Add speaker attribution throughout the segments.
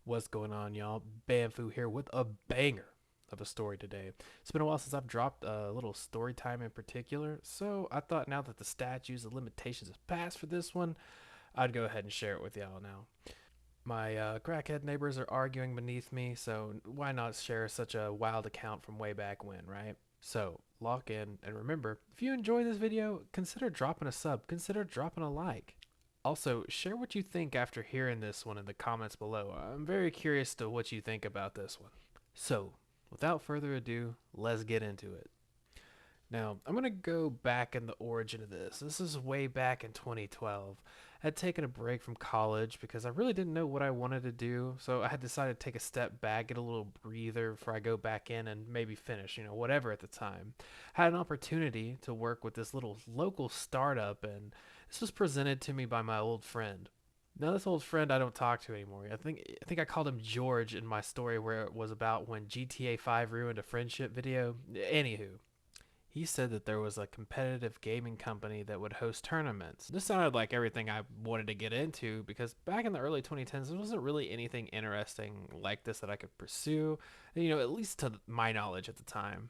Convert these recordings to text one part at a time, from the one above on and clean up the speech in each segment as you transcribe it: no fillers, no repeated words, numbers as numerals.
Speaker 1: What's going on, y'all? Banfu here with a banger of a story today. It's been a while since I've dropped a little story time in particular, so I thought now that the statutes and limitations have passed for this one, I'd go ahead and share it with y'all now. My crackhead neighbors are arguing beneath me, so why not share such a wild account from way back when, right? So, lock in, and remember, if you enjoy this video, consider dropping a sub, consider dropping a like. Also, share what you think after hearing this one in the comments below. I'm very curious to what you think about this one. So, without further ado, let's get into it. Now, I'm going to go back in the origin of this. This is way back in 2012. I had taken a break from college because I really didn't know what I wanted to do, so I had decided to take a step back, get a little breather before I go back in and maybe finish, whatever at the time. I had an opportunity to work with this little local startup, and this was presented to me by my old friend. Now, this old friend I don't talk to anymore. I think I called him George in my story where it was about when GTA 5 ruined a friendship video. Anywho, he said that there was a competitive gaming company that would host tournaments. This sounded like everything I wanted to get into because back in the early 2010s, there wasn't really anything interesting like this that I could pursue, at least to my knowledge at the time.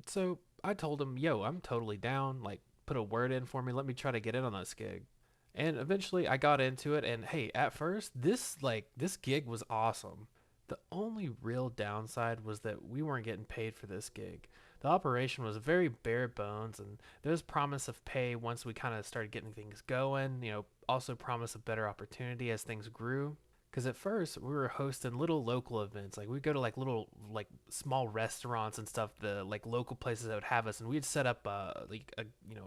Speaker 1: So I told him, yo, I'm totally down. Like, put a word in for me. Let me try to get in on this gig. And eventually I got into it. And hey, at first, this gig was awesome. The only real downside was that we weren't getting paid for this gig. The operation was very bare bones, and there was promise of pay once we kind of started getting things going. Also promise of better opportunity as things grew. Because at first we were hosting little local events, like we'd go to like little like small restaurants and stuff, the like local places that would have us, and we'd set up like a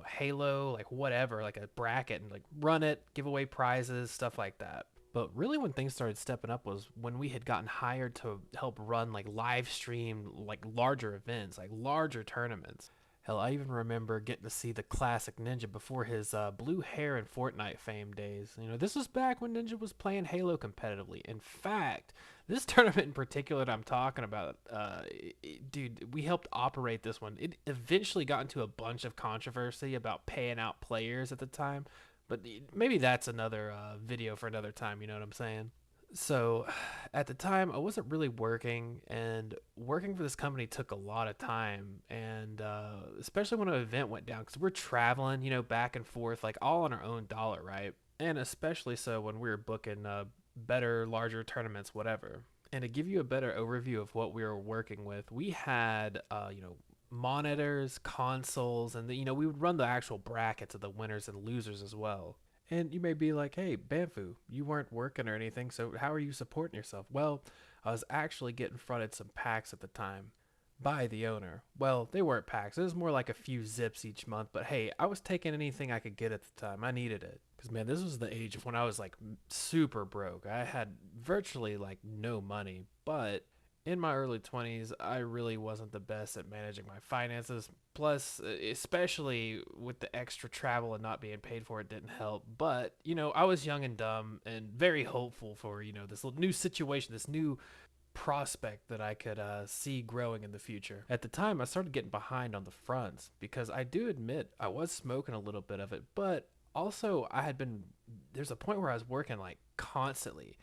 Speaker 1: halo like whatever, like a bracket, and like run it, give away prizes, stuff like that. But really, when things started stepping up was when we had gotten hired to help run like live stream, like larger events, like larger tournaments. Hell, I even remember getting to see the classic Ninja before his blue hair and Fortnite fame days. This was back when Ninja was playing Halo competitively. In fact, this tournament in particular that I'm talking about, dude, we helped operate this one. It eventually got into a bunch of controversy about paying out players at the time, but maybe that's another video for another time. You know what I'm saying? So at the time I wasn't really working, and working for this company took a lot of time, and especially when an event went down because we're traveling back and forth like all on our own dollar, right? And especially so when we were booking better larger tournaments, whatever. And to give you a better overview of what we were working with, we had monitors, consoles, and we would run the actual brackets of the winners and losers as well. And you may be like, hey, Banfu, you weren't working or anything, so how are you supporting yourself? Well, I was actually getting fronted some packs at the time by the owner. Well, they weren't packs. It was more like a few zips each month, but hey, I was taking anything I could get at the time. I needed it. Because, man, this was the age of when I was like super broke. I had virtually like no money, but in my early 20s, I really wasn't the best at managing my finances. Plus, especially with the extra travel and not being paid for it didn't help. But, I was young and dumb and very hopeful for, this new situation, this new prospect that I could see growing in the future. At the time, I started getting behind on the fronts because I do admit I was smoking a little bit of it, but also there's a point where I was working like constantly.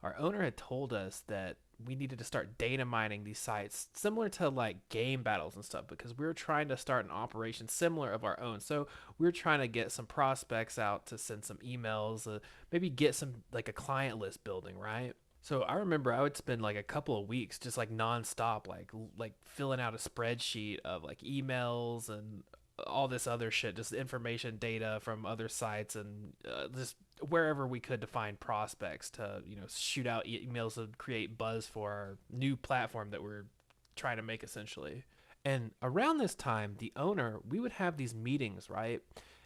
Speaker 1: Our owner had told us that we needed to start data mining these sites similar to like game battles and stuff because we were trying to start an operation similar of our own. So we were trying to get some prospects out to send some emails, maybe get some like a client list building, right? So I remember I would spend like a couple of weeks just like nonstop, like filling out a spreadsheet of like emails and all this other shit, just information data from other sites, and just wherever we could to find prospects to shoot out emails and create buzz for our new platform that we're trying to make essentially. And around this time, the owner, we would have these meetings, right?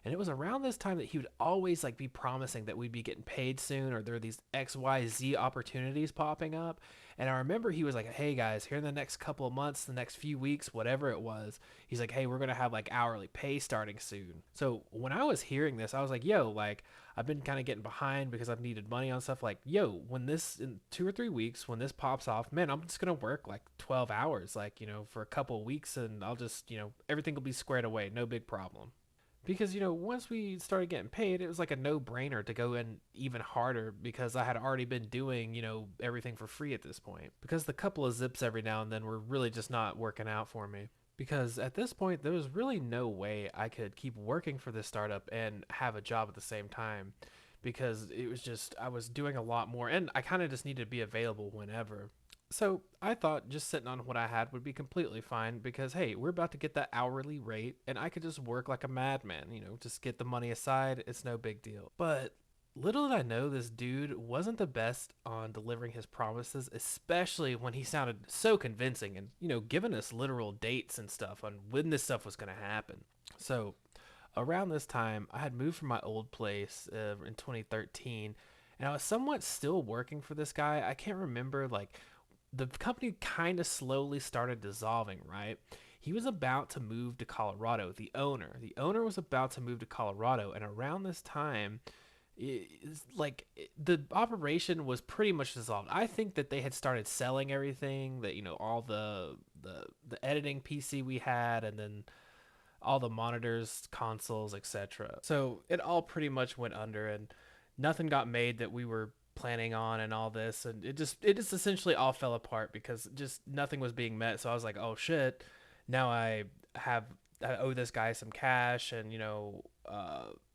Speaker 1: And it was around this time that he would always like be promising that we'd be getting paid soon, or there are these XYZ opportunities popping up. And I remember he was like, hey guys, here in the next couple of months, the next few weeks, whatever it was, he's like, hey, we're going to have like hourly pay starting soon. So when I was hearing this, I was like, yo, like I've been kind of getting behind because I've needed money on stuff. Like, yo, when this in 2 or 3 weeks, when this pops off, man, I'm just going to work like 12 hours, like, for a couple of weeks, and I'll just, everything will be squared away. No big problem. because once we started getting paid, it was like a no-brainer to go in even harder because I had already been doing everything for free at this point, because the couple of zips every now and then were really just not working out for me, because at this point there was really no way I could keep working for this startup and have a job at the same time, because it was just I was doing a lot more and I kind of just needed to be available whenever. So I thought just sitting on what I had would be completely fine, because hey, we're about to get that hourly rate and I could just work like a madman, just get the money aside. It's no big deal. But little did I know, this dude wasn't the best on delivering his promises, especially when he sounded so convincing and, giving us literal dates and stuff on when this stuff was going to happen. So around this time, I had moved from my old place in 2013, and I was somewhat still working for this guy. I can't remember, like, the company kind of slowly started dissolving, right? He was about to move to Colorado. The owner was about to move to Colorado, and around this time, the operation was pretty much dissolved. I think that they had started selling everything, that all the editing PC we had, and then all the monitors, consoles, etc. So it all pretty much went under, and nothing got made that we were planning on, and all this, and it just essentially all fell apart because just nothing was being met. So I was like, oh shit, now I owe this guy some cash, and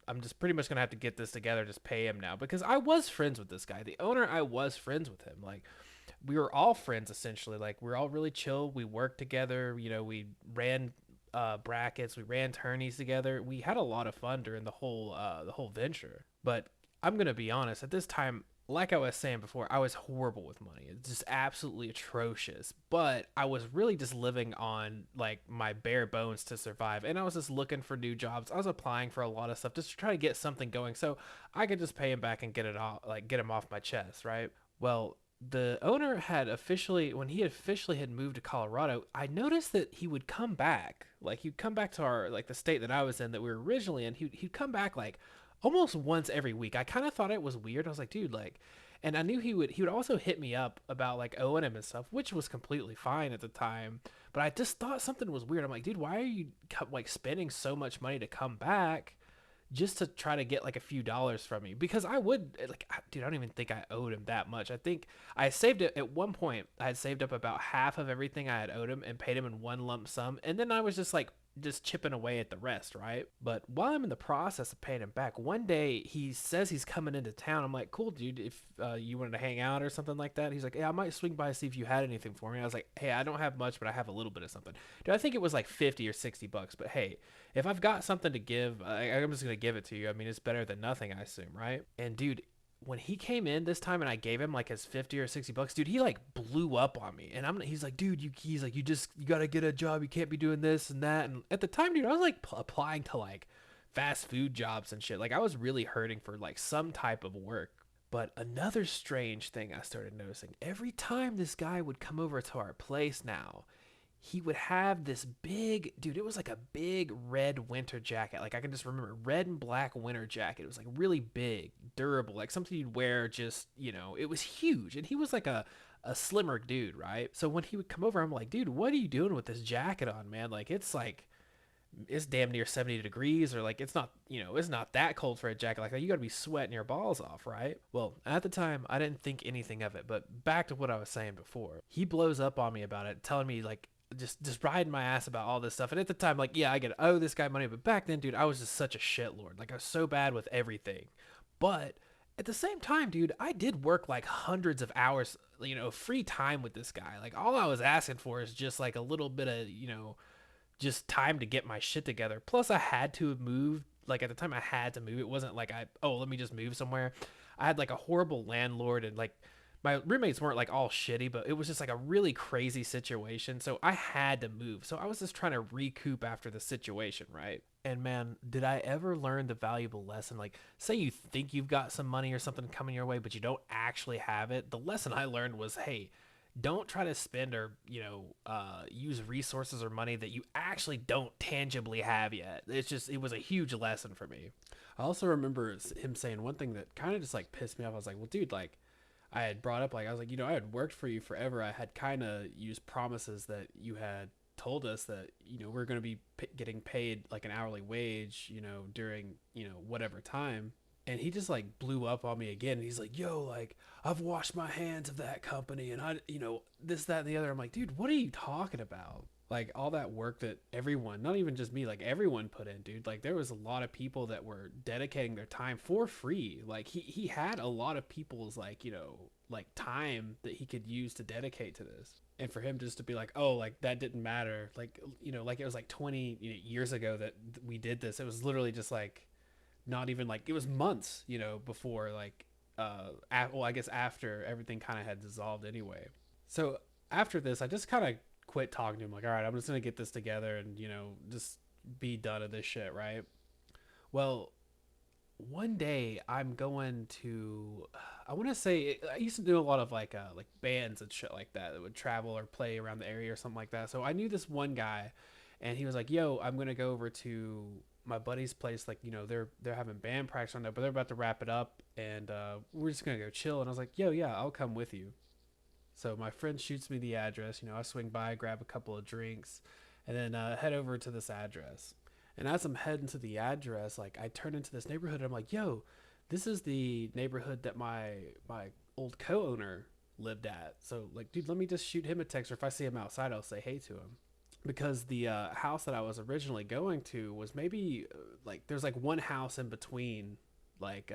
Speaker 1: I'm just pretty much gonna have to get this together, just pay him now, because I was friends with this guy, the owner. I was friends with him, like we were all friends essentially, like we are all really chill. We worked together, we ran brackets, we ran tourneys together. We had a lot of fun during the whole venture. But I'm gonna be honest, at this time, like I was saying before, I was horrible with money. It's just absolutely atrocious. But I was really just living on like my bare bones to survive, and I was just looking for new jobs. I was applying for a lot of stuff just to try to get something going, so I could just pay him back and get it off, like get him off my chest, right? Well, the owner had officially, when he officially had moved to Colorado, I noticed that he would come back. Like he'd come back to our, like the state that I was in, that we were originally in. He'd come back like almost once every week. I kind of thought it was weird. I was like, dude, like, and I knew he would also hit me up about like owing him and stuff, which was completely fine at the time. But I just thought something was weird. I'm like, dude, why are you like spending so much money to come back just to try to get like a few dollars from me? Because I would, like, dude, I don't even think I owed him that much. I think I saved it at one point. I had saved up about half of everything I had owed him and paid him in one lump sum, and then I was just chipping away at the rest, right? But while I'm in the process of paying him back, one day he says he's coming into town. I'm like, cool, dude, if you wanted to hang out or something like that. He's like, yeah, I might swing by and see if you had anything for me. I was like, hey, I don't have much, but I have a little bit of something. Dude, I think it was like 50 or 60 bucks, but hey, if I've got something to give, I'm just going to give it to you. I mean, it's better than nothing, I assume, right? And dude, when he came in this time and I gave him like his 50 or 60 bucks, dude, he like blew up on me. And he's like, dude, he's like, you got to get a job. You can't be doing this and that. And at the time, dude, I was like applying to like fast food jobs and shit. Like I was really hurting for like some type of work. But another strange thing I started noticing, every time this guy would come over to our place now, he would have this big, dude, it was like a big red winter jacket. Like I can just remember, red and black winter jacket. It was like really big, durable, like something you'd wear, just, it was huge. And he was like a slimmer dude, right? So when he would come over, I'm like, dude, what are you doing with this jacket on, man? Like it's damn near 70 degrees, or like it's not that cold for a jacket like that. You got to be sweating your balls off, right? Well, at the time I didn't think anything of it, but back to what I was saying before, he blows up on me about it, telling me like just riding my ass about all this stuff. And at the time, like, yeah, I get it, owe this guy money, but back then, dude, I was just such a shitlord. Like I was so bad with everything. But at the same time, dude, I did work like hundreds of hours, free time with this guy. Like all I was asking for is just like a little bit of, just time to get my shit together. Plus I had to move. Like at the time I had to move. It wasn't like let me just move somewhere. I had like a horrible landlord, and like my roommates weren't like all shitty, but it was just like a really crazy situation. So I had to move. So I was just trying to recoup after the situation, right? And man, did I ever learn the valuable lesson? Like, say you think you've got some money or something coming your way, but you don't actually have it. The lesson I learned was, hey, don't try to spend or use resources or money that you actually don't tangibly have yet. It was a huge lesson for me. I also remember him saying one thing that kind of just like pissed me off. I was like, well, dude, like, I had brought up, like, I was like, I had worked for you forever. I had kind of used promises that you had told us that, we're going to be getting paid like an hourly wage, during, whatever time. And he just like blew up on me again. And he's like, yo, like, I've washed my hands of that company and this, that, and the other. I'm like, dude, what are you talking about? Like all that work that everyone, not even just me, like everyone put in, dude. Like there was a lot of people that were dedicating their time for free. Like he had a lot of people's like, like time that he could use to dedicate to this. And for him just to be like, oh, like that didn't matter. Like, like it was like 20 years ago that we did this. It was literally just like, not even like, it was months, before like, well, I guess after everything kind of had dissolved anyway. So after this, I just kind of quit talking to him. Like, all right, I'm just going to get this together and, just be done with this shit. Right. Well, one day I'm going to, I want to say, I used to do a lot of like bands and shit like that would travel or play around the area or something like that. So I knew this one guy and he was like, yo, I'm going to go over to my buddy's place. Like, they're having band practice on there, but they're about to wrap it up and we're just going to go chill. And I was like, yo, yeah, I'll come with you. So my friend shoots me the address. I swing by, grab a couple of drinks, and then head over to this address. And as I'm heading to the address, like I turn into this neighborhood. And I'm like, yo, this is the neighborhood that my old co-owner lived at. So like, dude, let me just shoot him a text, or if I see him outside, I'll say hey to him. Because the house that I was originally going to was maybe like there's like one house in between, like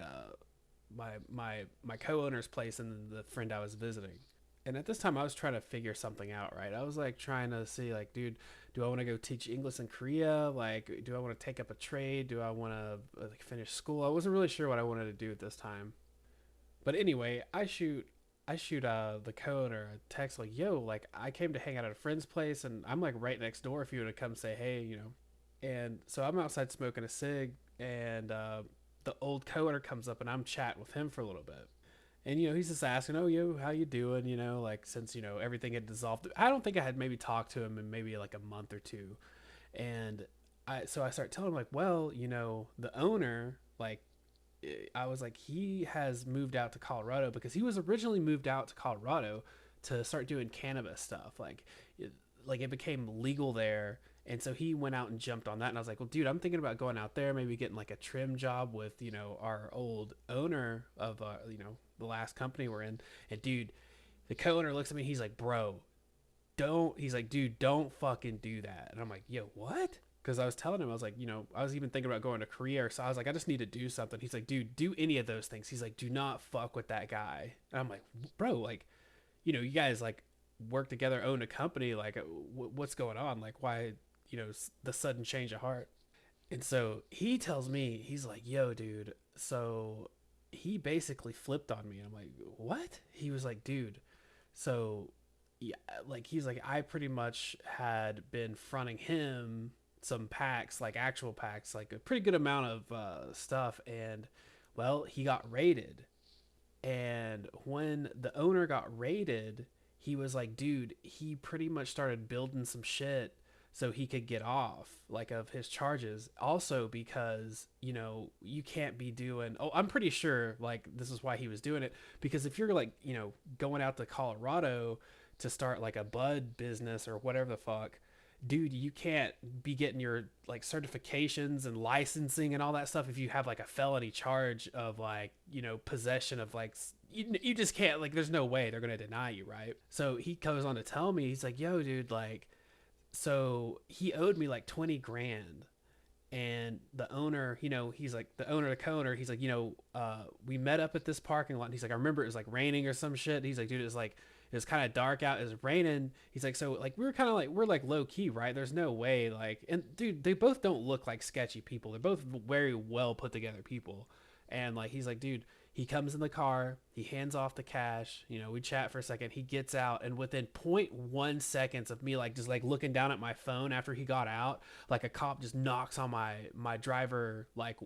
Speaker 1: my co-owner's place and the friend I was visiting. And at this time I was trying to figure something out, right? I was like trying to see like, dude, do I want to go teach English in Korea? Like, do I want to take up a trade? Do I want to like finish school? I wasn't really sure what I wanted to do at this time. But anyway, I shoot the co-owner a text like, yo, like I came to hang out at a friend's place and I'm like right next door if you want to come say hey. And so I'm outside smoking a cig and the old co-owner comes up and I'm chatting with him for a little bit. And he's just asking, oh, yo, how you doing? Like since everything had dissolved. I don't think I had maybe talked to him in maybe like a month or two. And I start telling him like, well, the owner, like, I was like, he has moved out to Colorado because he was originally moved out to Colorado to start doing cannabis stuff. Like it became legal there. And so he went out and jumped on that. And I was like, well, dude, I'm thinking about going out there, maybe getting like a trim job with, our old owner of, the last company we're in. And dude, the co-owner looks at me. He's like, bro, he's like, dude, don't fucking do that. And I'm like, yo, what? Because I was telling him, I was like, I was even thinking about going to Korea. So I was like, I just need to do something. He's like, dude, do any of those things. He's like, do not fuck with that guy. And I'm like, bro, like, you guys like work together, own a company. Like, what's going on? Like, why, the sudden change of heart? And so he tells me, he's like, yo, dude. So he basically flipped on me. And I'm like, what? He was like, dude, so yeah, like, he's like, I pretty much had been fronting him some packs, like actual packs, like a pretty good amount of stuff. And well, he got raided. And when the owner got raided, he was like, dude, he pretty much started building some shit so he could get off like of his charges. Also because, you can't be doing, oh, I'm pretty sure like this is why he was doing it. Because if you're like, going out to Colorado to start like a bud business or whatever the fuck, dude, you can't be getting your like certifications and licensing and all that stuff if you have like a felony charge of like, possession of like, you just can't, like, there's no way they're going to deny you, right? So he goes on to tell me, he's like, yo, dude, like, so he owed me like 20 grand. And the owner, he's like, the owner, the co-owner, he's like, we met up at this parking lot. And he's like, I remember it was like raining or some shit. He's like, dude, it was kind of dark out. It was raining. He's like, so like, we were kind of like, we're like low key, right? There's no way, like, and dude, they both don't look like sketchy people. They're both very well put together people. And like, he's like, dude, he comes in the car, he hands off the cash, we chat for a second, he gets out, and within point 0.1 seconds of me like just like looking down at my phone after he got out, like a cop just knocks on my driver like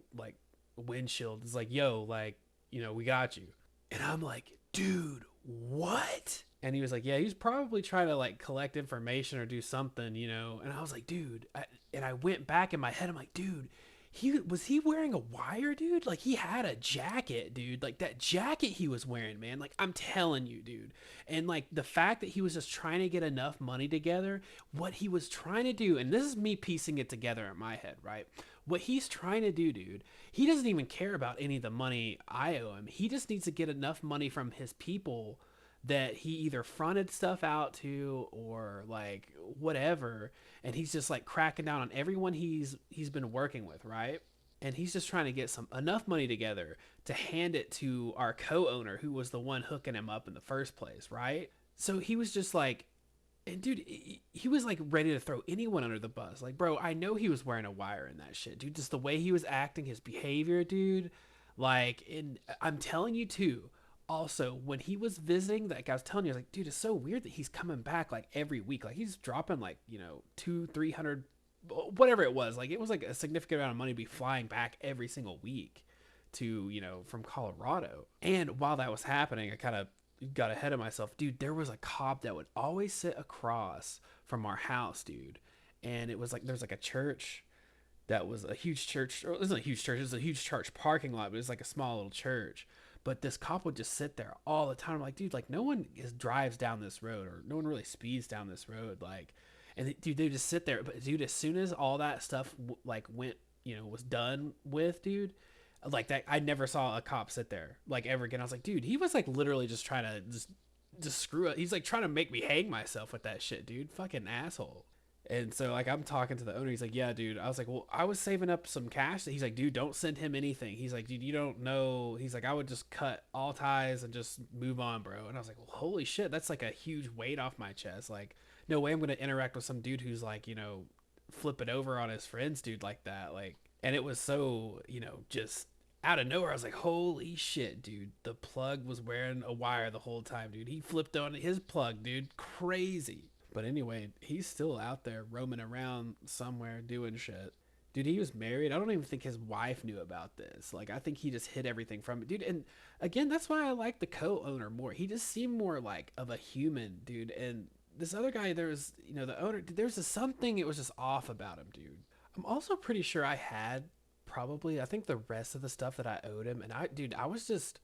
Speaker 1: windshield. It's like, yo, like, we got you. And I'm like, dude, what? And he was like, yeah, he's probably trying to like collect information or do something, And I was like, dude, and I went back in my head, I'm like, dude, He wearing a wire, dude? Like he had a jacket, dude. Like that jacket he was wearing, man. Like I'm telling you, dude. And like the fact that he was just trying to get enough money together, what he was trying to do, and this is me piecing it together in my head, right? What he's trying to do, dude, he doesn't even care about any of the money I owe him. He just needs to get enough money from his people that he either fronted stuff out to or like whatever, and he's just like cracking down on everyone he's been working with, right? And he's just trying to get some enough money together to hand it to our co-owner who was the one hooking him up in the first place, right? So he was just like, and dude, he was like ready to throw anyone under the bus. Like, bro, I know he was wearing a wire in that shit, dude. Just the way he was acting, his behavior, dude. Like, and I'm telling you too. Also, when he was visiting, like I was telling you, I was like, dude, it's so weird that he's coming back like every week. Like he's dropping like, you know, 200, 300, whatever it was. Like it was like a significant amount of money to be flying back every single week to, you know, from Colorado. And while that was happening, I kind of got ahead of myself, dude. There was a cop that would always sit across from our house, dude. And it was like there's like a church that was a huge church. Or it wasn't a huge church. It was a huge church parking lot, but it was like a small little church. But this cop would just sit there all the time. I'm like, dude, like no one drives down this road, or no one really speeds down this road. Like, and dude, they just sit there. But dude, as soon as all that stuff like went, you know, was done with, dude, like that, I never saw a cop sit there like ever again. I was like, dude, he was like literally just trying to just screw it. He's like trying to make me hang myself with that shit, dude. Fucking asshole. And so like I'm talking to the owner. He's like, yeah, dude. I was like, well, I was saving up some cash. He's like, dude, don't send him anything. He's like, dude, you don't know. He's like, I would just cut all ties and just move on, bro. And I was like, well, holy shit, that's like a huge weight off my chest. Like, no way I'm gonna interact with some dude who's like, you know, flipping over on his friends, dude, like that. Like, and it was so, you know, just out of nowhere. I was like, holy shit, dude. The plug was wearing a wire the whole time, dude. He flipped on his plug, dude. Crazy. But anyway, he's still out there roaming around somewhere doing shit. Dude, he was married. I don't even think his wife knew about this. Like, I think he just hid everything from it. Dude, and again, that's why I like the co-owner more. He just seemed more like of a human, dude. And this other guy, there was, you know, the owner, there's just something, it was just off about him, dude. I'm also pretty sure I had probably, I think the rest of the stuff that I owed him. And dude, I was just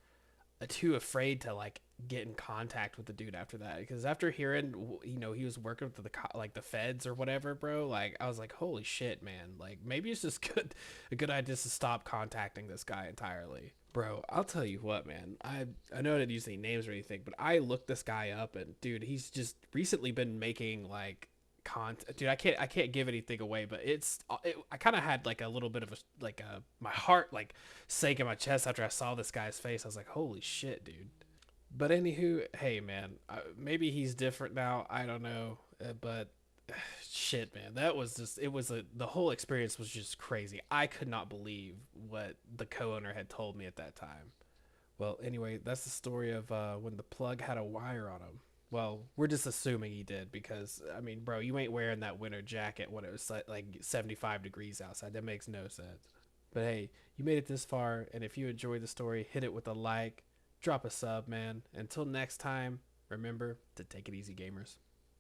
Speaker 1: too afraid to like get in contact with the dude after that, because after hearing, you know, he was working with like the feds or whatever, bro, like I was like, holy shit, man, like maybe it's just a good idea to stop contacting this guy entirely. Bro, I'll tell you what, man, I know I didn't use any names or anything, but I looked this guy up, and dude, he's just recently been making like content, dude. I can't give anything away, but I kind of had like a little bit of my heart like sank in my chest after I saw this guy's face. I was like, holy shit, dude. But anywho, hey man, maybe he's different now, I don't know, but shit, man, that was just, the whole experience was just crazy. I could not believe what the co-owner had told me at that time. Well, anyway, that's the story of when the plug had a wire on him. Well, we're just assuming he did, because I mean, bro, you ain't wearing that winter jacket when it was like 75 degrees outside. That makes no sense. But hey, you made it this far, and if you enjoyed the story, hit it with a like, drop a sub, man. Until next time, remember to take it easy, gamers.